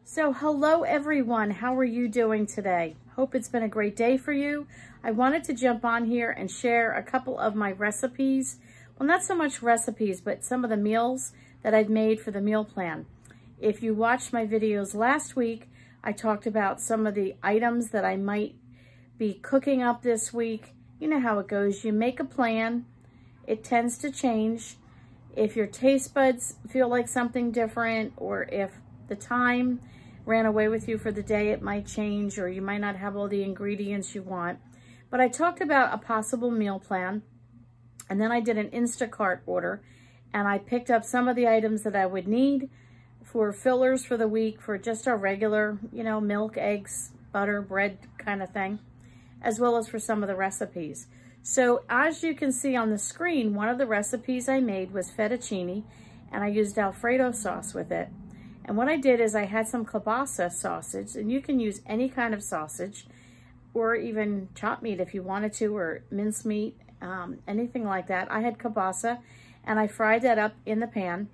So hello everyone, how are you doing today? Hope it's been a great day for you. I wanted to jump on here and share a couple of my recipes. Well, not so much recipes, but some of the meals that I've made for the meal plan. If you watched my videos last week, I talked about some of the items that I might be cooking up this week. You know how it goes. You make a plan. It tends to change. If your taste buds feel like something different, or if the time ran away with you for the day, it might change, or you might not have all the ingredients you want. But I talked about a possible meal plan, and then I did an Instacart order, and I picked up some of the items that I would need for fillers for the week, for just our regular, you know, milk, eggs, butter, bread kind of thing, as well as for some of the recipes. So as you can see on the screen, one of the recipes I made was fettuccine, and I used Alfredo sauce with it. And what I did is I had some Kavasa sausage, and you can use any kind of sausage, or even chopped meat if you wanted to, or mincemeat, anything like that. I had Kavasa, and I fried that up in the pan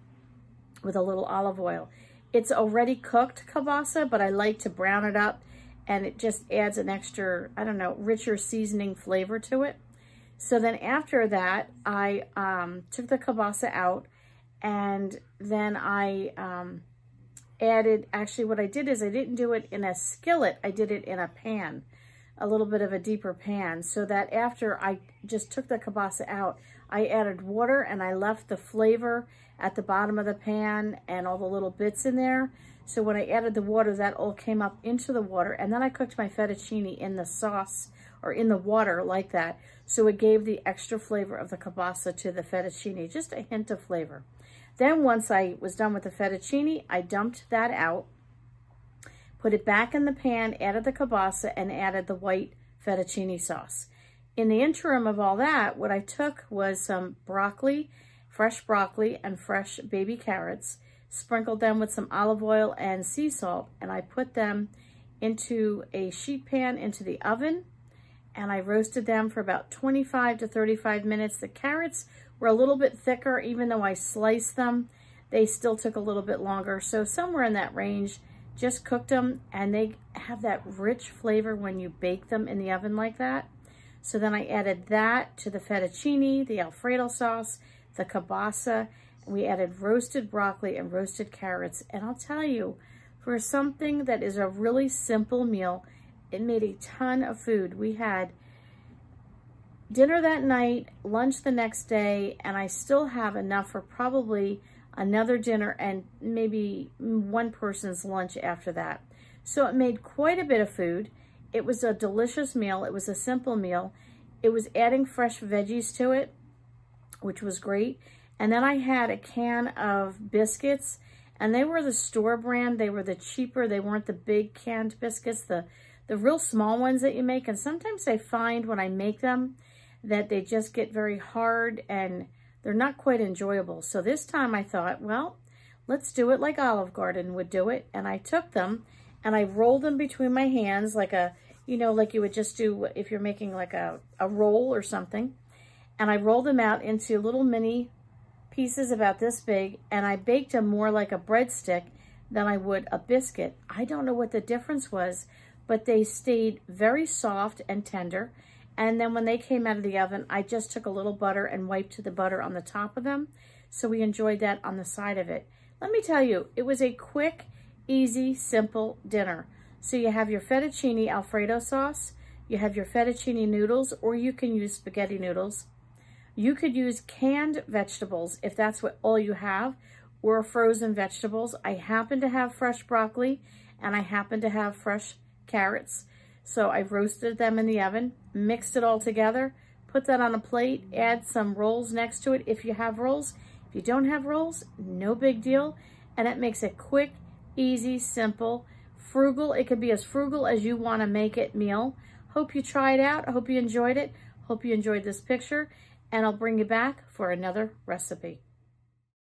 with a little olive oil. It's already cooked Kavasa, but I like to brown it up, and it just adds an extra, I don't know, richer seasoning flavor to it. So then after that, I took the Kavasa out, and then I added, actually what I did is I didn't do it in a skillet, I did it in a pan, a little bit of a deeper pan, so that after I just took the Kavasa out, I added water, and I left the flavor at the bottom of the pan and all the little bits in there. So when I added the water, that all came up into the water, and then I cooked my fettuccine in the sauce, or in the water like that. So it gave the extra flavor of the Kavasa to the fettuccine, just a hint of flavor. Then once I was done with the fettuccine, I dumped that out, put it back in the pan, added the Kavasa, and added the white fettuccine sauce. In the interim of all that, what I took was some broccoli, fresh broccoli, and fresh baby carrots, sprinkled them with some olive oil and sea salt, and I put them into a sheet pan into the oven, and I roasted them for about 25 to 35 minutes. The carrots were a little bit thicker, even though I sliced them, they still took a little bit longer. So somewhere in that range, just cooked them, and they have that rich flavor when you bake them in the oven like that. So then I added that to the fettuccine, the Alfredo sauce, the Kavasa, and we added roasted broccoli and roasted carrots. And I'll tell you, for something that is a really simple meal, it made a ton of food. We had dinner that night, lunch the next day, and I still have enough for probably another dinner and maybe one person's lunch after that. So it made quite a bit of food. It was a delicious meal. It was a simple meal. It was adding fresh veggies to it, which was great. And then I had a can of biscuits, and they were the store brand. They were the cheaper. They weren't the big canned biscuits, the real small ones that you make. And sometimes I find when I make them that they just get very hard and they're not quite enjoyable. So this time I thought, well, let's do it like Olive Garden would do it. And I took them and I rolled them between my hands like a, you know, like you would just do if you're making like a roll or something. And I rolled them out into little mini pieces about this big, and I baked them more like a breadstick than I would a biscuit. I don't know what the difference was, but they stayed very soft and tender. And then when they came out of the oven, I just took a little butter and wiped the butter on the top of them. So we enjoyed that on the side of it. Let me tell you, it was a quick, easy, simple dinner. So you have your fettuccine Alfredo sauce, you have your fettuccine noodles, or you can use spaghetti noodles. You could use canned vegetables if that's what all you have, or frozen vegetables. I happen to have fresh broccoli, and I happen to have fresh carrots. So I roasted them in the oven, mixed it all together, put that on a plate, add some rolls next to it if you have rolls. If you don't have rolls, no big deal. And it makes a quick, easy, simple, frugal. It could be as frugal as you want to make it meal. Hope you try it out. I hope you enjoyed it. Hope you enjoyed this picture. And I'll bring you back for another recipe.